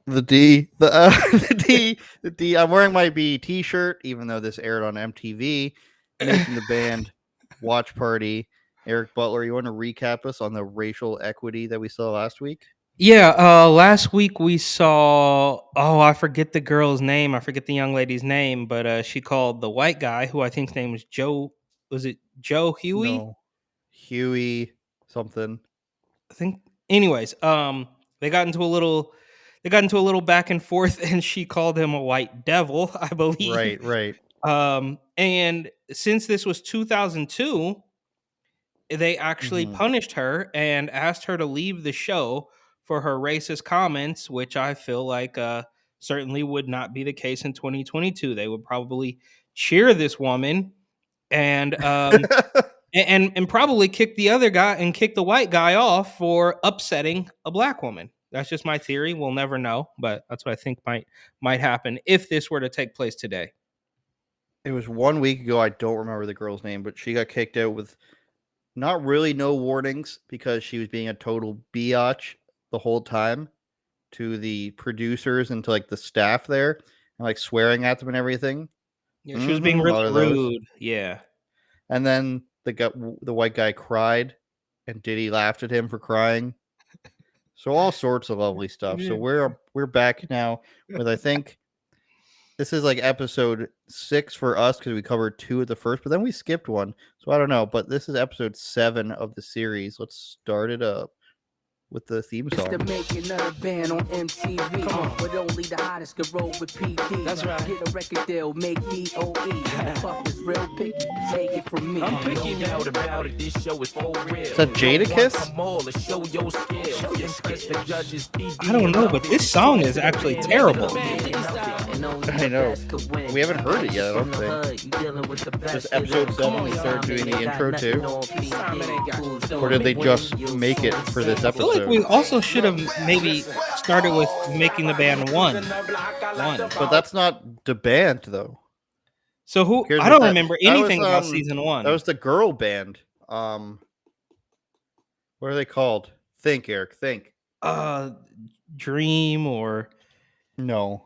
The D, the D. I'm wearing my B T-shirt, even though this aired on MTV. Making the band watch party. Eric Butler, you want to recap us on the racial equity that we saw last week? Yeah, last week we saw. Oh, I forget the girl's name. I forget the young lady's name, but she called the white guy, who I think's name was Joe. Was it Joe Huey? No, Huey something. I think. Anyways, they got into a little. They got into a little back and forth, and she called him a white devil, I believe. Right. And since this was 2002, they actually Mm-hmm. punished her and asked her to leave the show for her racist comments, which I feel like certainly would not be the case in 2022. They would probably cheer this woman and and probably kick the other guy and kick the white guy off for upsetting a black woman. That's just my theory. We'll never know, but that's what I think might happen if this were to take place today. It was 1 week ago. I don't remember the girl's name, but she got kicked out with not really no warnings because she was being a total biatch the whole time to the producers and to like the staff there and like swearing at them and everything. Yeah, she was being A lot really of those. rude. Yeah. And then the white guy cried, and Diddy laughed at him for crying. So all sorts of lovely stuff. So we're back now with, I think this is like episode 6 for us because we covered 2 at the first, but then we skipped one. So I don't know, but this is episode 7 of the series. Let's start it up with the theme song. It's the making of the band on MTV. But only the hottest can roll with PD. That's right. Get a record deal, make DOE. Puff is real picky, take it from me. I'm picking out about it, this show is for real. Is that Jadakiss? I don't know, but this song is actually terrible. I know. We haven't heard it yet, I don't think. Just episode 7 we started doing the intro too? Or did they just make it for this I feel episode? like we also should have maybe started with making the band one. But that's not the band though. So who? Here's I don't what remember that anything was, about season 1. That was the girl band. What are they called? Think, Eric. Think. Dream or No.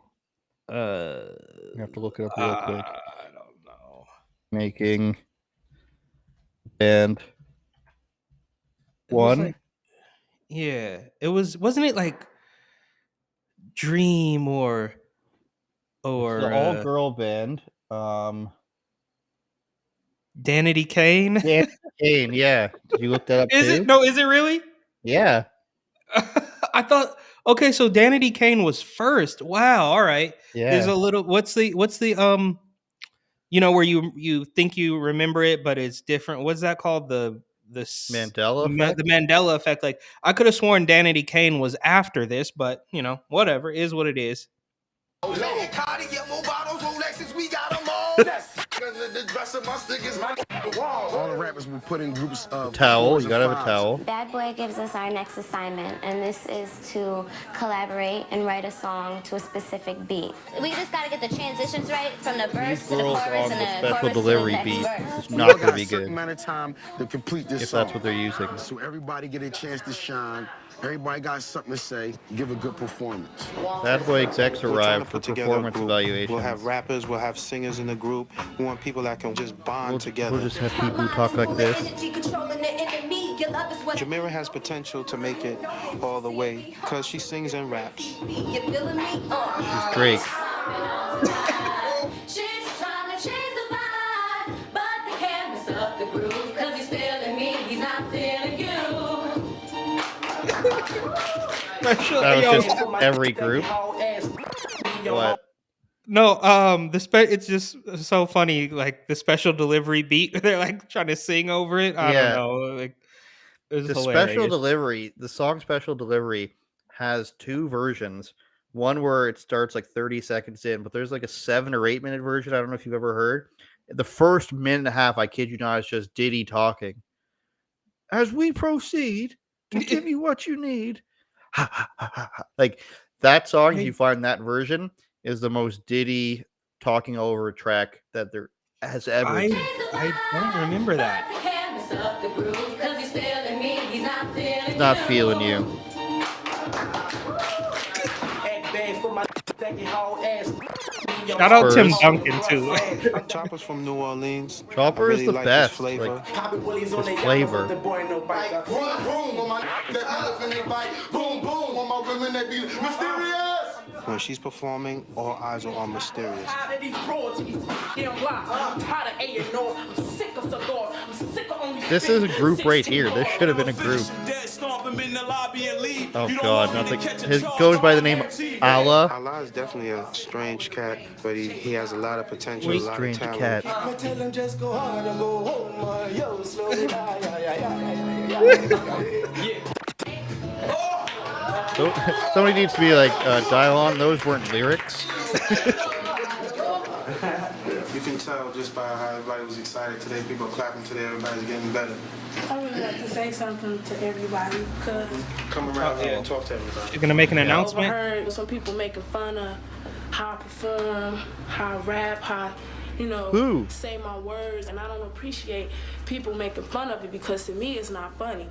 you You have to look it up real quick. I don't know. Making band one. Yeah, it wasn't it like Dream or The all girl band. Danity Kane? Danity Kane, yeah. Did you look that up Is too? it? No, is it really? Yeah. I thought okay, so Danity Kane was first. Wow, all right. Yeah. There's a little what's the where you think you remember it but it's different. What's that called? The Mandela effect? The Mandela effect. Like I could have sworn Danity Kane was after this, but whatever, is what it is. All the rappers will put in groups of towel. You gotta have a towel. Bad Boy gives us our next assignment, and this is to collaborate and write a song to a specific beat. We just gotta get the transitions right from the verse to the chorus on and the the special chorus delivery to the beat next verse. is not gonna be a certain good amount of time to complete this if song. that's what they're using. So everybody get a chance to shine. Everybody got something to say. Give a good performance. Bad Boy execs arrive for put together a performance group. evaluations. We'll have rappers, we'll have singers in the group. We want people that can just bond together. We'll just have people who talk like this. Jamira has potential to make it all the way because she sings and raps. She's Drake. That was just every group. What? No, it's just so funny, like the special delivery beat. They're like trying to sing over it. I don't know. Like it was The hilarious. special delivery, the song special delivery has 2 versions. One where it starts like 30 seconds in, but there's like a 7 or 8 minute version. I don't know if you've ever heard. The first minute and a half, I kid you not, is just Diddy talking. As we proceed to give you what you need. Like that song, if you find that version, is the most Diddy talking over a track that there has ever been. I don't remember that. He's not feeling you. Shout out Tim Spurs. Duncan too. Chopper's from New Orleans. I Chopper is really the like his best. flavor. His flavor. Boom, boom, on my the elephant they bite. Boom, boom, on my women they be mysterious. When she's performing, all eyes are on Mysterious. This is a group right here. This should have been a group. Oh God, nothing. His goes by the name Allah. Allah is definitely a strange cat, but he has a lot of potential, a lot of Strange talent. cat. I'ma tell him just go hard and go home. Yo, slow it down. Somebody needs to be like, dial on. Those weren't lyrics. You can tell just by how everybody was excited today. People are clapping today. Everybody's getting better. I would like to say something to everybody because Come around here and talk to everybody. You're gonna make an I announcement. overheard some people making fun of how I perform, how I rap, how Who? say my words, and I don't appreciate people making fun of it because to me it's not funny.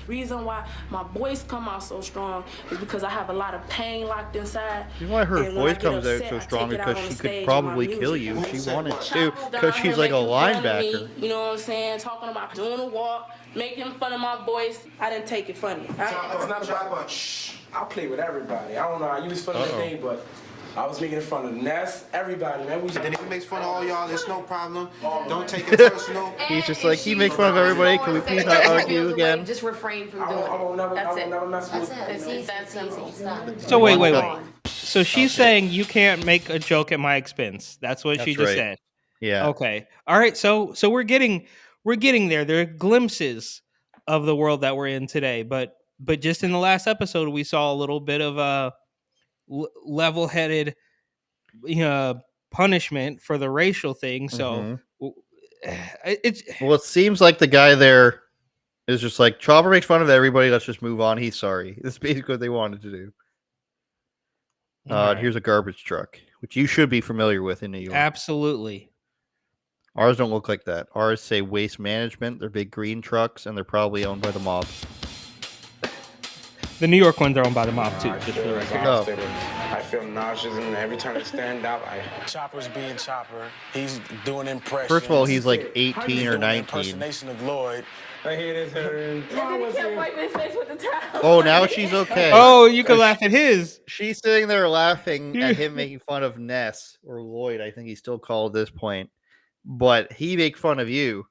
Reason why my voice come out so strong is because I have a lot of pain locked inside. You know why her and when I voice get comes out upset, so I strong? take it out Because on she the could stage in probably my kill music. you if she wanted to. Chopper Because down she's here like a making fun of linebacker. me, you know what I'm saying? Talking about doing a walk, making fun of my voice. I didn't take it funny. It's not about shh. I play with everybody. I don't know how you was feeling today, but I was making fun of Ness, everybody, man. And if he makes fun of all y'all, it's no problem. Don't take it personal. He's just like, he makes fun of everybody. Can we please not argue again? Just refrain from doing I won't never, it. That's I it. won't never mess with Because that's easy. Stop. So wait. One So she's saying you can't make a joke at my expense. That's what she That's just right. said. Yeah. Okay. All right. So we're getting there. There are glimpses of the world that we're in today, but just in the last episode, we saw a little bit of a level-headed, punishment for the racial thing. So it's Well, it seems like the guy there is just like, Chopper makes fun of everybody. Let's just move on. He's sorry. That's basically what they wanted to do. All right. Here's a garbage truck, which you should be familiar with in New York. Absolutely. Ours don't look like that. Ours say Waste Management. They're big green trucks, and they're probably owned by the mob. The New York ones are owned by the mob too. Just for the record. Oh. I feel nauseous, and every time I stand up, Chopper's being Chopper. He's doing impressions. First of all, he's like 18 or doing 19. impersonation of Lloyd. I hear this. Oh, now she's okay. Oh, you can laugh at his. She's sitting there laughing at him making fun of Ness or Lloyd. I think he's still called at this point. But he make fun of you,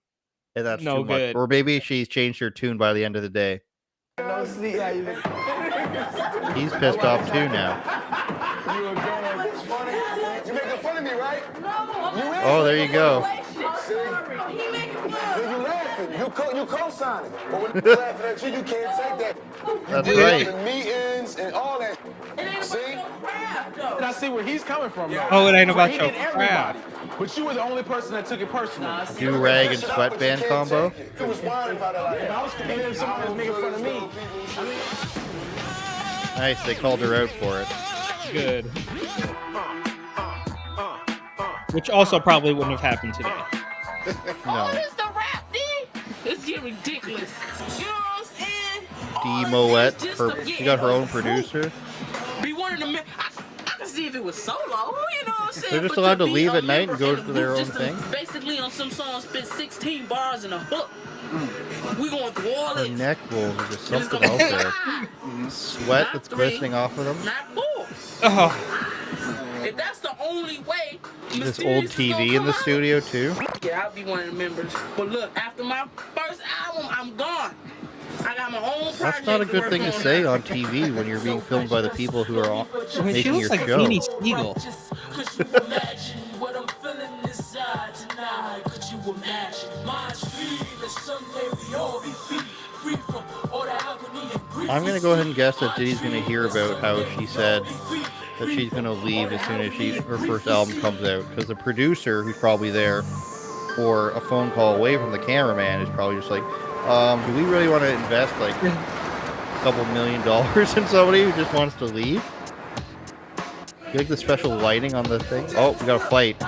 and that's No too much. good. Or maybe she's changed her tune by the end of the day. He's pissed off too now. You making fun of me, right? Oh, there you go. You laughing. You co-signing. But when they're laughing at you can't take that. That's did right. The meetings and all that. See? And I see where he's coming from. Though. Oh, it ain't about He your did everybody. But you were the only person that took it personally. Do-rag and sweatband combo. You was whining about it like If I was if somebody was making fun of me. Nice, they called her out for it. Good. Which also probably wouldn't have happened today. No. the rap, D? It's getting ridiculous. You know what I'm saying? D Moet, she got her own producer. Be one of the men. I can see if it was solo, you know what I'm saying? They're just But allowed to be leave a at night and member go in to a their group own just to thing? Basically, on some songs, spit 16 bars in a hook. We going through all Her this. neck rolls or just It's something gonna else be there. Sweat that's glistening off of them. Not four. Oh, If that's the only way. This old Mysterious is TV gonna in the come out. studio too. Yeah, I'll be one of the members. But look, after my first album, I'm gone. I got my own project. That's not a good thing to work say now. on TV when you're being filmed by the people who are she making looks your like show. Beanie Siegel. Could you imagine what I'm feeling inside tonight? Could you imagine? Mind's free, that someday we all be free from all the agony and grief. I'm gonna go ahead and guess that Diddy's gonna hear about how she said that she's gonna leave as soon as her first album comes out, because the producer who's probably there, or a phone call away from the cameraman, is probably just like, do we really want to invest like a couple $1 million in somebody who just wants to leave? You like the special lighting on the thing? Oh, we got a fight.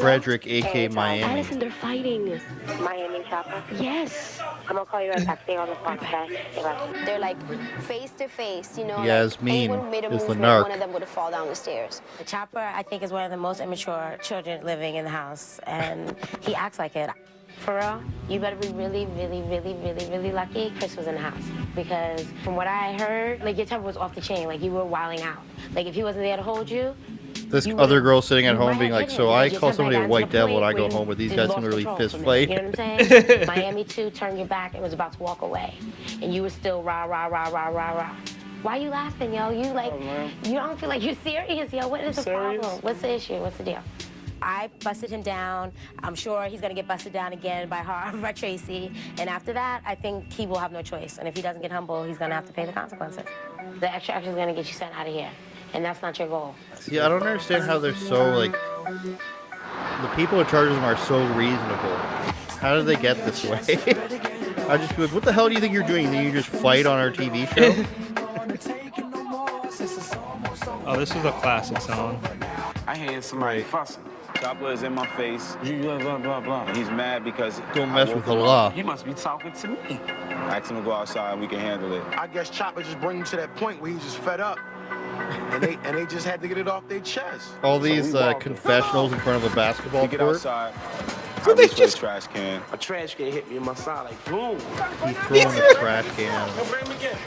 Frederick, aka Miami. Madison, they're fighting. Miami Chopper. Yes. I'm gonna call you right back. Stay on the phone, okay? They're like face to face, you know. Yasmin anyone who made a is the movement, narc. one of them would have fallen down the stairs. The Chopper, I think, is one of the most immature children living in the house, and he acts like it. For real, you better be really, really, really, really, really lucky Chris was in the house. Because from what I heard, like, your temper was off the chain. Like, you were wilding out. Like, if he wasn't there to hold you, This you other would've- girl sitting at you home might being have like, hit so him I because your call temper somebody had a gotten to white the devil and point I go where home with these you guys lost can really control fist for a fight. minute, you know what I'm saying? Miami 2 turned your back and was about to walk away. And you were still rah, rah, rah, rah, rah, rah. Why you laughing, yo? You like, you don't feel like you're serious, yo. What is the problem? What's the issue? What's the deal? I busted him down. I'm sure he's gonna get busted down again by her, by Tracy. And after that, I think he will have no choice. And if he doesn't get humble, he's gonna have to pay the consequences. The extra is gonna get you sent out of here. And that's not your goal. See, I don't understand how they're so, like, the people in charge of them are so reasonable. How did they get this way? I just feel like, what the hell do you think you're doing? Then you just fight on our TV show? Oh, this is a classic song. I hear somebody fussing. Chopper is in my face. Blah, blah, blah, blah. And he's mad because Don't I mess woke with him up. Allah. He must be talking to me. Ask him to go outside and we can handle it. I guess Chopper just bring him to that point where he's just fed up. And they just had to get it off their chest. All these we walked. confessionals in front of a basketball We get court. outside. I reach for the trash can. A trash can hit me in my side like boom. He's throwing the trash can. He'll bring him again.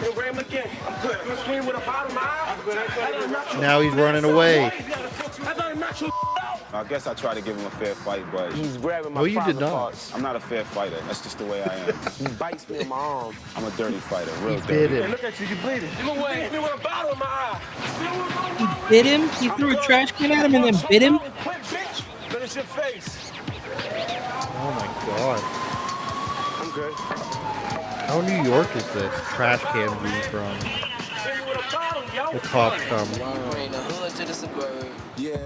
He'll bring him again. I'm good. You swing with a bottom eye. Now he's running away. I thought it knocked you out. I guess I tried to give him a fair fight, but He's grabbing my No, you did private not. parts. I'm not a fair fighter. That's just the way I am. He bites me in my arm. I'm a dirty fighter, real He dirty. bit him. Look at you, you bleeding. You beat me with a bottle in my eye. Bit him? He threw a trash can at him and then bit him? Quit, bitch. Finish your face. Oh my god. I'm good. How New York is this? Trash can being thrown. Hit me with a bottle, yo. The cops come. Bring the hood to the suburb. Yeah.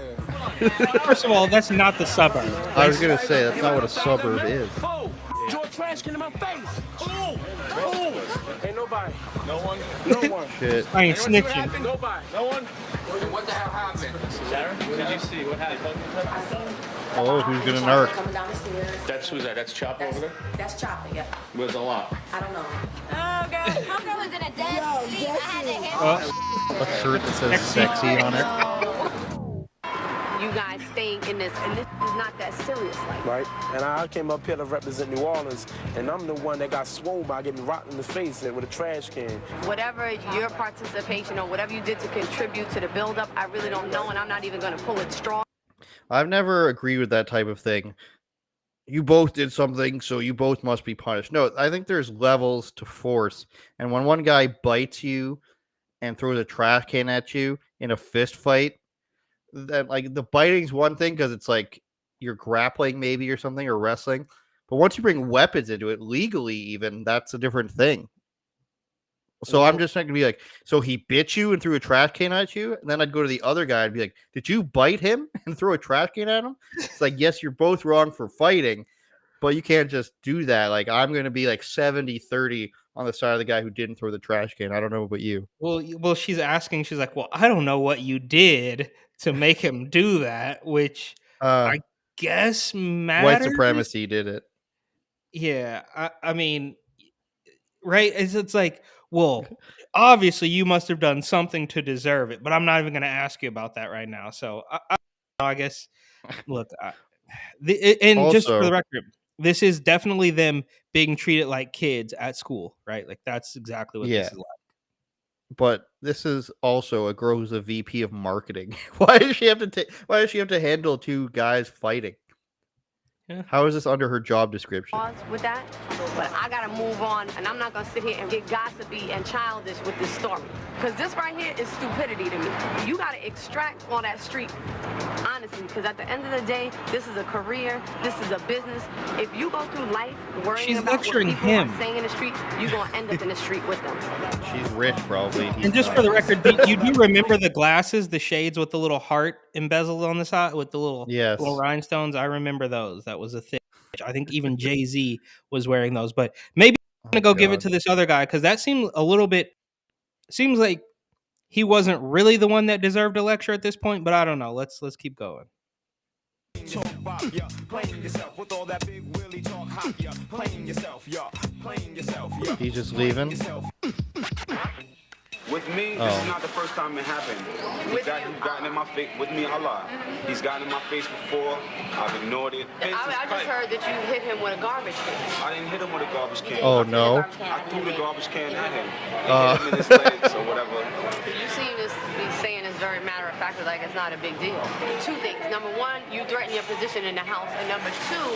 First of all, that's not the suburb. I was gonna say, that's not what a suburb is. Oh, threw a trash can in my face. Oh. Ain't nobody. No one. No one. Shit. I ain't snitching. Nobody. No one. What the hell happened? Sharon, what did you see? What happened? Oh, who's gonna narc? Coming down the stairs. That's who's that? That's Chopper over there? That's Chopper, yeah. Where's the lot? I don't know. Oh, girl. Hunger was in a dead sleep. I had to hit Oh, A shirt that says sexy on it. You guys staying in this, and this is not that serious. Like, Right. And I came up here to represent New Orleans, and I'm the one that got swole by getting rocked in the face with a trash can. whatever your participation or whatever you did to contribute to the buildup, I really don't know, and I'm not even going to pull at straw. I've never agreed with that type of thing. You both did something, so you both must be punished. No, I think there's levels to force. And when one guy bites you and throws a trash can at you in a fist fight, that, like, the biting's one thing because it's like you're grappling maybe or something or wrestling. But once you bring weapons into it, legally even, that's a different thing. So I'm just not gonna be like, so he bit you and threw a trash can at you, and then I'd go to the other guy and be like, did you bite him and throw a trash can at him? It's like, yes, you're both wrong for fighting, but you can't just do that. Like, I'm gonna be like 70-30 on the side of the guy who didn't throw the trash can. I don't know about you. well, she's asking. She's like, well, I don't know what you did to make him do that, which I guess White matters. supremacy did it. Yeah, I mean, right? It's like, well, obviously you must have done something to deserve it, but I'm not even going to ask you about that right now. So I guess, look, and just for the Also- record, this is definitely them being treated like kids at school, right? Like that's exactly what Yeah. this is like. But this is also a girl who's a VP of marketing. Why does she have to why does she have to handle two guys fighting? Yeah. How is this under her job description? Pause with that, but I gotta move on, and I'm not gonna sit here and get gossipy and childish with this story, because this right here is stupidity to me. You gotta extract all that street, honestly, because at the end of the day, this is a career, this is a business. If you go through life worrying She's about what lecturing people him. are saying in the street, you're gonna end up in the street with them. She's rich, probably. And just for the record, you do remember the glasses, the shades with the little heart embezzled on the side with the little Yes. little rhinestones? I remember those. That was a thing. I think even Jay-Z was wearing those. But maybe I'm gonna go give it to this other guy because that seemed a little bit. Seems like he wasn't really the one that deserved a lecture at this point. But I don't know. Let's keep going. Talk about ya, playing yourself with all that big willy talk hop ya, playing yourself, ya, playing yourself, ya. He's just leaving. With me, this is not the first time it happened. He's gotten in my face. With me, Allah. He's gotten in my face before. I've ignored it. I just heard that you hit him with a garbage can. I didn't hit him with a garbage can. Oh no. I threw the garbage can at him. And hit him in his legs or whatever. You seem to be saying this very matter of fact, like it's not a big deal. Two things. Number one, you threaten your position in the house. And number two,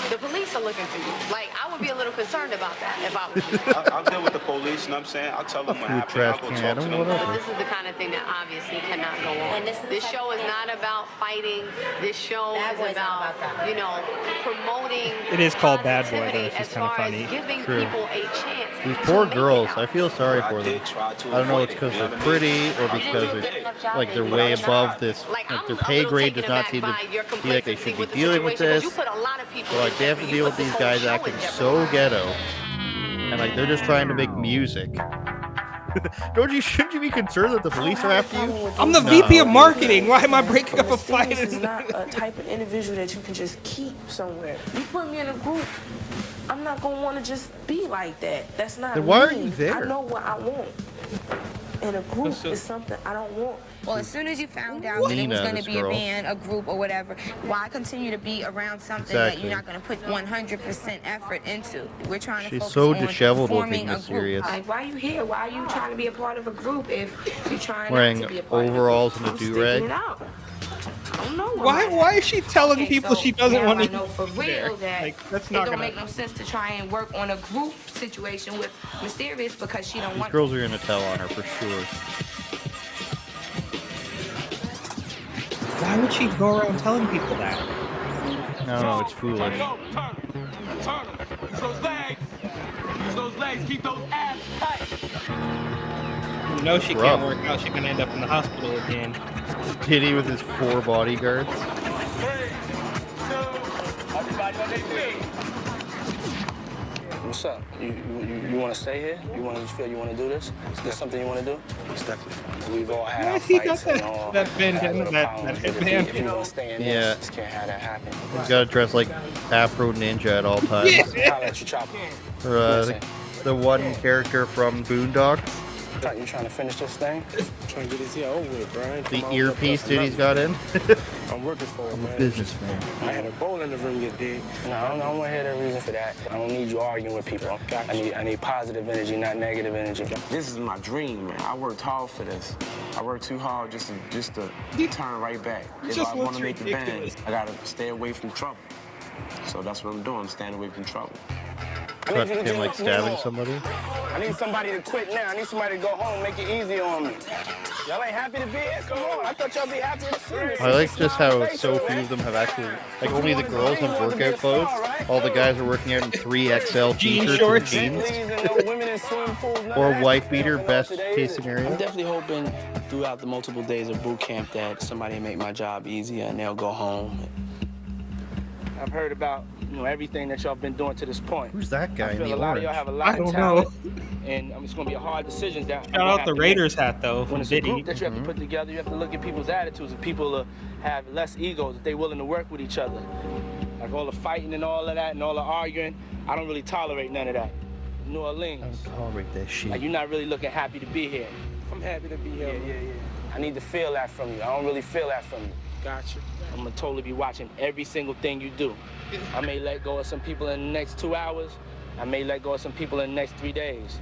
the police are looking for you. Like, I would be a little concerned about that if I was you. I'll deal with the police, you know what I'm saying? I'll tell them what happened. Trash I'll go can, talk to them. whatever. But this is the kind of thing that obviously cannot go on. And This show is not about fighting. This show is about, you know, promoting. It is called Bad Boy, though. positivity It's just as kind of far as funny. giving True. people a chance. These to poor make it girls, out. I feel sorry for them. I don't know if it's because they're pretty or because they're way above this. Like their pay grade does not seem to be like they should be dealing with this. But like they have to deal with these guys acting so ghetto, and like they're just trying to make music. Shouldn't you be concerned that the police are after you? I'm the VP of marketing. Why am I breaking up a fight? This is not a type of individual that you can just keep somewhere. You put me in a group, I'm not gonna want to just be like that. That's not. Then why are me. you there? I know what I want. And a group is something I don't want. Well, as soon as you found out that it was Nina, going to this be girl. a band, a group, or whatever, why continue to be around something that you're not going to put 100% effort into? We're trying to She's focus so on disheveled forming looking, a mysterious. group. Like, why are you here? Why are you trying to be a part of a group if you're trying Wearing not to be a part overalls of and a I'm do-rag. sticking it out. I don't know Why is she telling Okay, people so she doesn't now want I to know for real that Like, that's it not don't gonna. make no sense to try and work on a group situation with Mysterious because she don't These want. girls are gonna tell on her for sure. Why would she go around telling people that? I don't know. It's foolish. Turn them. Use those legs. Use those legs. Keep those abs tight. You know she Rough. can't work out. She's gonna end up in the hospital again. Diddy with his 4 bodyguards. 3, 2, everybody on their feet. What's up? You want to stay here? You feel you want to do this? Is this something you want to do? We've all had our He got fights and all. that bandana, had that problems, but headband. if you want to stay in Yeah. this, just can't have that happen. He's gotta dress like Afro Ninja at all times. I'll let you chop it. Or the one character from Boondocks. You trying to finish this thing? Trying to get this here over with, Brian. The earpiece Diddy's got in. I'm working for it, I'm a man. businessman. I had a bowl in the room you dig. No, I don't want to hear the reason for that. I don't need you arguing with people. I need positive energy, not negative energy. This is my dream, man. I worked hard for this. I worked too hard just to turn right back. If Just I want looks to make the band, ridiculous. I gotta stay away from trouble. So that's what I'm doing. I'm staying away from trouble. Cut him like stabbing somebody. I need somebody to quit now. I need somebody to go home, make it easy on me. Y'all ain't happy to be here? Come on. I thought y'all be happy to see me. I like just how so few of them have actually, like only the girls have workout clothes. All the guys are working out in 3XL t-shirts and jeans. Or wife beater, best case I'm scenario. definitely hoping throughout the multiple days of boot camp that somebody make my job easier and they'll go home. I've heard about everything that y'all been doing to this point. Who's that guy I in feel the a lot of y'all orange? have a lot I of don't talent, know. and it's going to be a hard decision. That Shout out the Raiders hat though When from it's a Diddy. group that you have to put together, you have to look at people's attitudes. If people have less egos, if they're willing to work with each other, like all the fighting and all of that and all the arguing, I don't really tolerate none of that. New Orleans, I don't tolerate that shit. like you're not really looking happy to be here. I'm happy to be here. Yeah. I need to feel that from you. I don't really feel that from you. Gotcha. I'm gonna totally be watching every single thing you do. I may let go of some people in the next 2 hours. I may let go of some people in the next 3 days.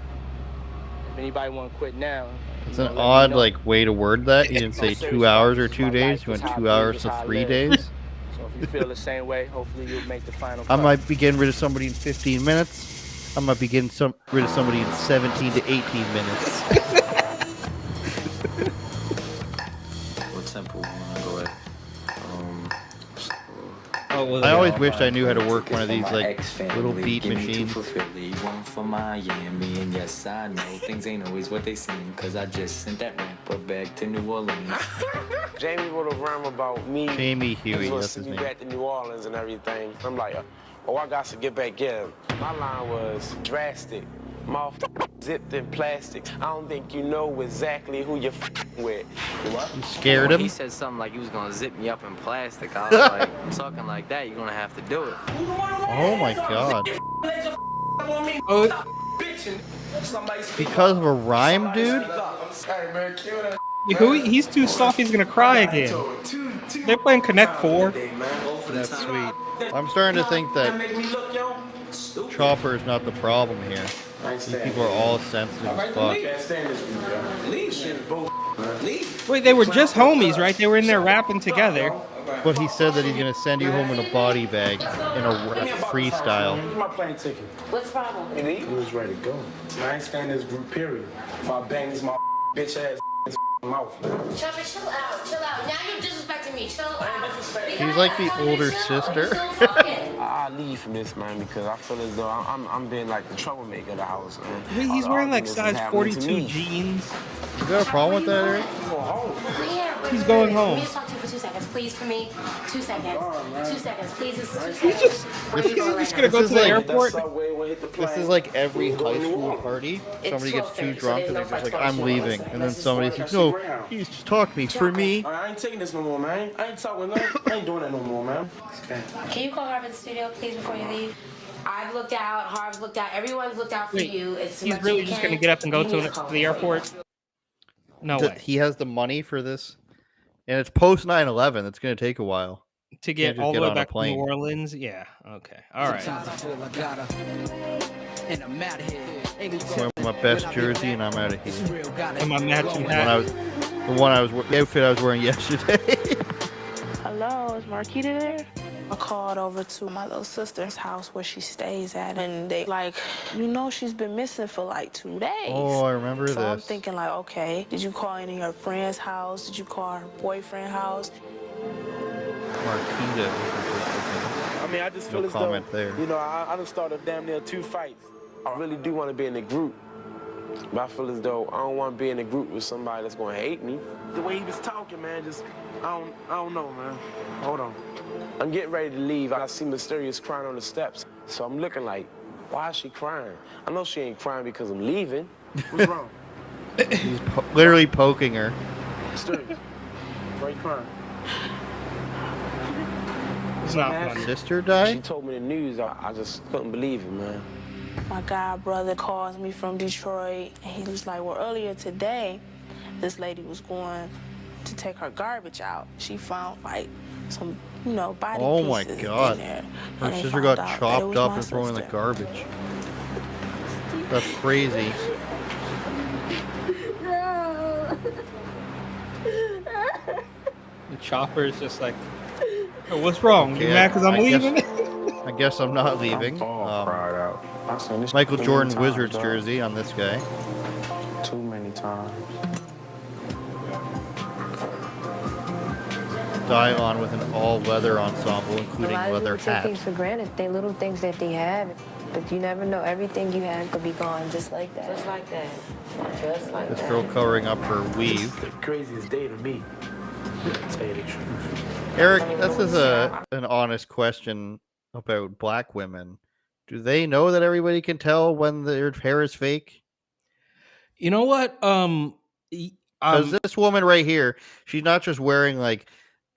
If anybody want to quit now, It's an odd like way to word that. He didn't say 2 hours or 2 days. He went 2 hours to 3 days. So if you feel the same way, hopefully you'll make the final I cut. might be getting rid of somebody in 15 minutes. I might be getting rid of somebody in 17 to 18 minutes. What tempo we wanna go at? I always wished I knew how to work one of these like little beat machines. One for Miami, and yes, I know things ain't always what they seem, cause I just sent that rapper back to New Orleans. Jamie wrote a rhyme about me. Jamie Huey, He was that's his to me name. back to New Orleans and everything. I'm like, oh, I got to get back in. My line was drastic. Mouth zipped in plastic. I don't think you know exactly who you're with. What? You scared When him? he said something like he was gonna zip me up in plastic, I was like, talking like that, you're gonna have to do it. Oh my god. Oh, Because of a rhyme, dude? he's too soft. He's gonna cry again. They're playing Connect 4. That's sweet. I'm starting to think that Chopper is not the problem here. These people are all sensitive as fuck. Wait, they were just homies, right? They were in there rapping together. But he said that he's gonna send you home in a body bag in a freestyle. My plane ticket. What's the problem? He was ready to go. I ain't staying in this group, period. If I bang this my bitch ass mouth. Chopper, chill out, chill out. Now you're disrespecting me. Chill out. He's like the older sister. I leave from this, man, because I feel as though I'm being like the troublemaker of the house, man. Wait, he's wearing like size 42 jeans. You got a problem with that, Eric? He's going home. Let me just talk to you for 2 seconds, please, for me. 2 seconds. 2 seconds, please. This is 2 seconds. He's just gonna go to the airport. This is like every high school party. Somebody gets too drunk and they're just like, I'm leaving. And then somebody's like, no, he's just talk to me. For me. I ain't taking this no more, man. I ain't talking no. I ain't doing that no more, man. Can you call Harv in the studio, please, before you leave? I've looked out, Harv's looked out, everyone's looked out for you. It's He's really just gonna get up and go to the airport? No way. He has the money for this. And it's post 9/11. It's going to take a while. To get all the way back to New Orleans? Yeah. Okay. All right. Wear my best jersey and I'm out of here. And my matching hat. The outfit I was wearing yesterday. Hello, is Marquita there? I called over to my little sister's house where she stays at, and they she's been missing for like 2 days. Oh, I remember this. So I'm thinking like, okay, did you call any of her friend's house? Did you call her boyfriend's house? Marquita. I mean, I just feel No as comment though, there. I done started damn near 2 fights. I really do want to be in a group, but I feel as though I don't want to be in a group with somebody that's going to hate me. The way he was talking, man, I don't know, man. Hold on. I'm getting ready to leave. I see Mysterious crying on the steps, so I'm looking like, why is she crying? I know she ain't crying because I'm leaving. What's wrong? He's literally poking her. Mysterious, why are you crying? It's not funny. Sister died? She told me the news. I just couldn't believe it, man. My god brother calls me from Detroit, and he was like, well, earlier today, this lady was going to take her garbage out. She found like some, body Oh my pieces god. in there. Her And they sister found got out that it chopped was up my and thrown in the sister. garbage. That's crazy. The Chopper is just like, oh, what's wrong? You Okay, mad because I'm I guess- leaving? I guess I'm not leaving. cried out. I've seen this Michael too Jordan many times, Wizards dog. jersey on this guy. Too many times. Dialon with an all-leather ensemble, A including lot of leather people take hat. things for granted. They little things that they have, but you never know. Everything you have could be gone just like that. Just like that. Just like This that. girl covering up her This is weave. the craziest day to me. To tell you the truth. Eric, this is an honest question about black women. Do they know that everybody can tell when their hair is fake? You know what? Because this woman right here, she's not just wearing like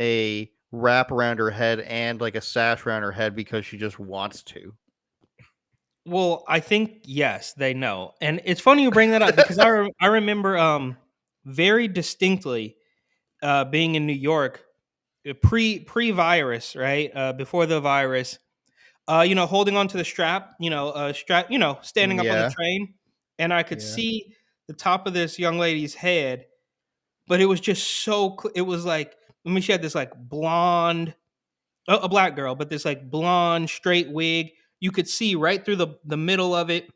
a wrap around her head and like a sash around her head because she just wants to. Well, I think yes, they know, and it's funny you bring that up because I remember very distinctly being in New York pre virus, right, before the virus. Holding onto the strap, standing up on the Yeah. train, and I could Yeah. see the top of this young lady's head, but it was just so. It was like, she had this like blonde, a black girl, but this like blonde straight wig. You could see right through the middle of it,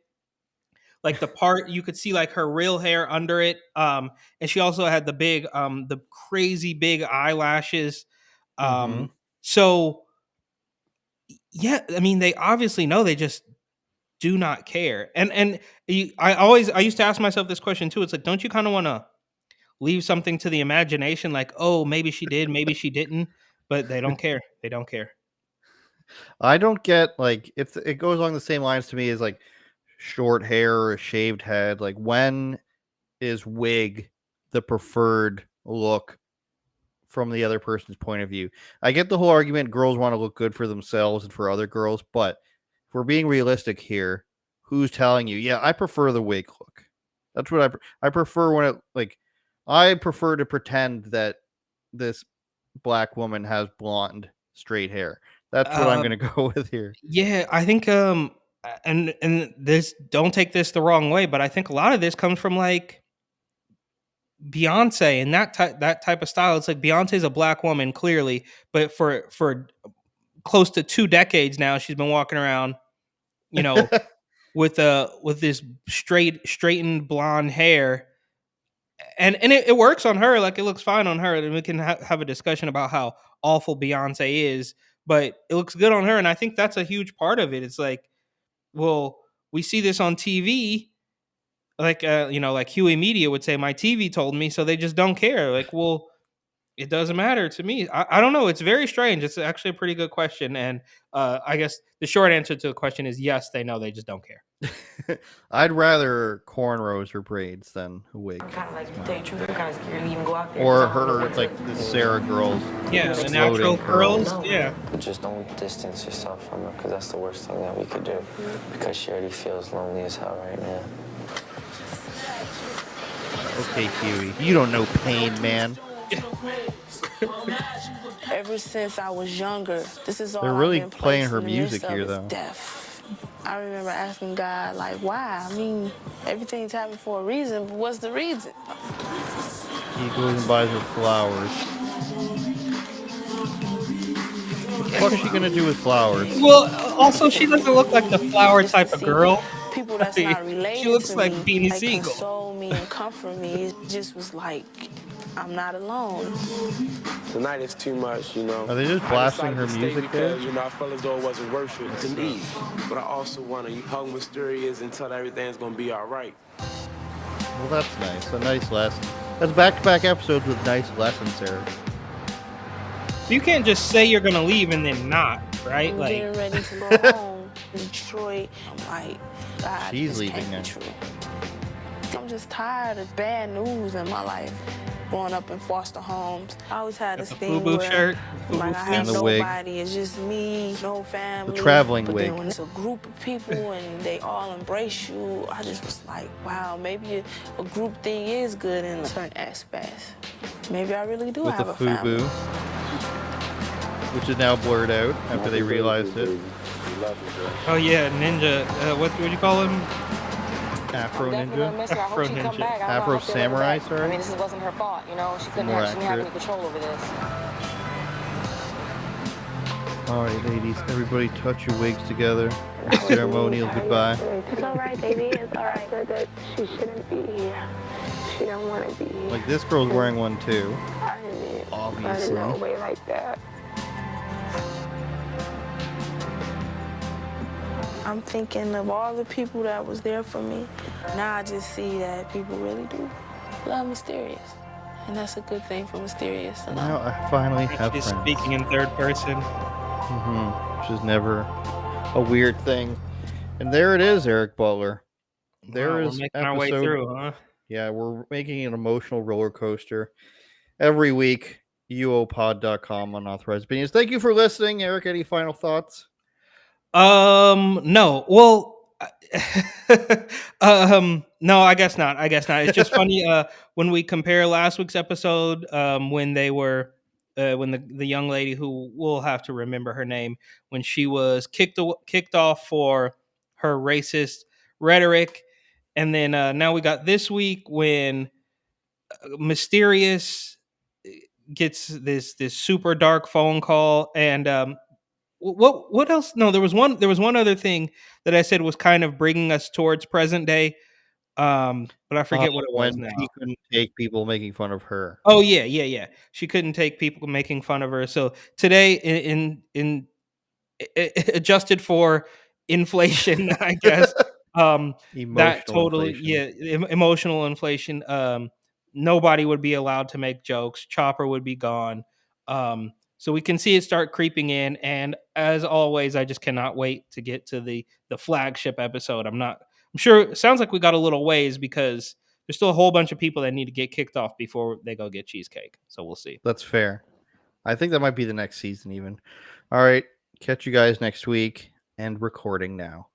like the part you could see like her real hair under it. And she also had the crazy big eyelashes. Mhm. So yeah, I mean, they obviously know. They just do not care. I used to ask myself this question too. It's like, don't you kind of want to leave something to the imagination? Like, oh, maybe she did, maybe she didn't, but they don't care. They don't care. I don't get like it goes along the same lines to me as like, short hair or a shaved head? Like, when is wig the preferred look from the other person's point of view? I get the whole argument girls want to look good for themselves and for other girls, but if we're being realistic here, who's telling you, yeah, I prefer the wig look? That's what I prefer when it like I prefer to pretend that this black woman has blonde straight hair. That's what I'm Um, going to go with here. yeah, I think and this, don't take this the wrong way, but I think a lot of this comes from like Beyonce and that type of style. It's like Beyonce's a black woman clearly, but for close to 2 decades now she's been walking around, you know, with this straightened blonde hair, and it works on her. Like, it looks fine on her, and we can have a discussion about how awful Beyonce is, but it looks good on her, and I think that's a huge part of it. It's like, well, we see this on TV, like, like Huey Media would say, my TV told me, so they just don't care. Like, well, it doesn't matter to me. I don't know. It's very strange. It's actually a pretty good question, and I guess the short answer to the question is yes, they know, they just don't care. I'd rather cornrows or braids than a wig. I'm kind of like, to tell you the truth, I'm kind of scared to even go out there. Or 'Cause I don't know her, what to- like the Sarah girls, Yeah, the exploding natural curls. No. Yeah. Just don't distance yourself from her, because that's the worst thing that we could do. Because she already feels lonely as hell right now. Okay, Huey, you don't know pain, man. Ever since I was younger, this is all They're I've really been playing placed her in the midst music of here, is though. death. I remember asking God, like, why? I mean, everything's happening for a reason, but what's the reason? He goes and buys her flowers. What the fuck's she gonna do with flowers? Well, also, she doesn't look like the flower Just to type of see girl. people that's not She related looks to like me, Beanie like, Siegel. console me and comfort me. It just was like, I'm not alone. Tonight is too much, you know. Are they just I blasting decided her to stay music there? because, I felt as though it wasn't worth it. Indeed. But I also want to hug mysterious and tell everything's going to be all right. Well, that's nice. A nice lesson. That's back-to-back episodes with nice lessons, Eric. You can't just say you're gonna leave and then not, right? I'm Like, getting ready to go home to Detroit. I'm like, God, She's this leaving can't now. be true. I'm just tired of bad news in my life. Growing up in foster homes, I always had this the thing FUBU where shirt, like FUBU I fleece. have And the wig. nobody. It's just me, no family. traveling but wig. then when it's a group of people and they all embrace you, I just was like, wow, maybe a group thing is good in certain aspects. Maybe I really do With the have a family. FUBU, which is now blurred out after they realized it. Oh yeah, ninja. What would you call him? Afro Definitely gonna Ninja? miss her. I Afro hope she come Ninja. back. I don't Afro know how I feel every Samurai, day. sorry? I mean, this wasn't her fault, you know. She More didn't have any accurate. control over this. All right, ladies, everybody touch your wigs together. A ceremonial goodbye. It's all right, baby. It's all right. That she shouldn't be here. She don't want to be here. Like, this girl's wearing one too. I didn't Obviously. know way like that. I'm thinking of all the people that was there for me. Now I just see that people really do love Mysterious. And that's a good thing for Mysterious to know. Now I finally have She's friends. speaking in third person. Which is never a weird thing. And there it is, Eric Butler. There Wow, we're is making our way episode. through, huh? Yeah, we're making an emotional roller coaster every week. UOPod.com, unauthorized opinions. Thank you for listening, Eric. Any final thoughts? No. Well, no, I guess not. It's just funny when we compare last week's episode, when they were when the young lady, who we'll have to remember her name, when she was kicked off for her racist rhetoric, and then now we got this week when Mysterious gets this super dark phone call, and what else? No, there was one other thing that I said was kind of bringing us towards present day, but I forget what it was When now. she couldn't take people making fun of her. Oh yeah. She couldn't take people making fun of her. So today, adjusted for inflation, I guess, that Emotional totally, inflation. emotional inflation. Nobody would be allowed to make jokes. Chopper would be gone. So we can see it start creeping in, and as always, I just cannot wait to get to the flagship episode. I'm sure it sounds like we got a little ways because there's still a whole bunch of people that need to get kicked off before they go get cheesecake. So we'll see. That's fair. I think that might be the next season even. All right. Catch you guys next week and recording now.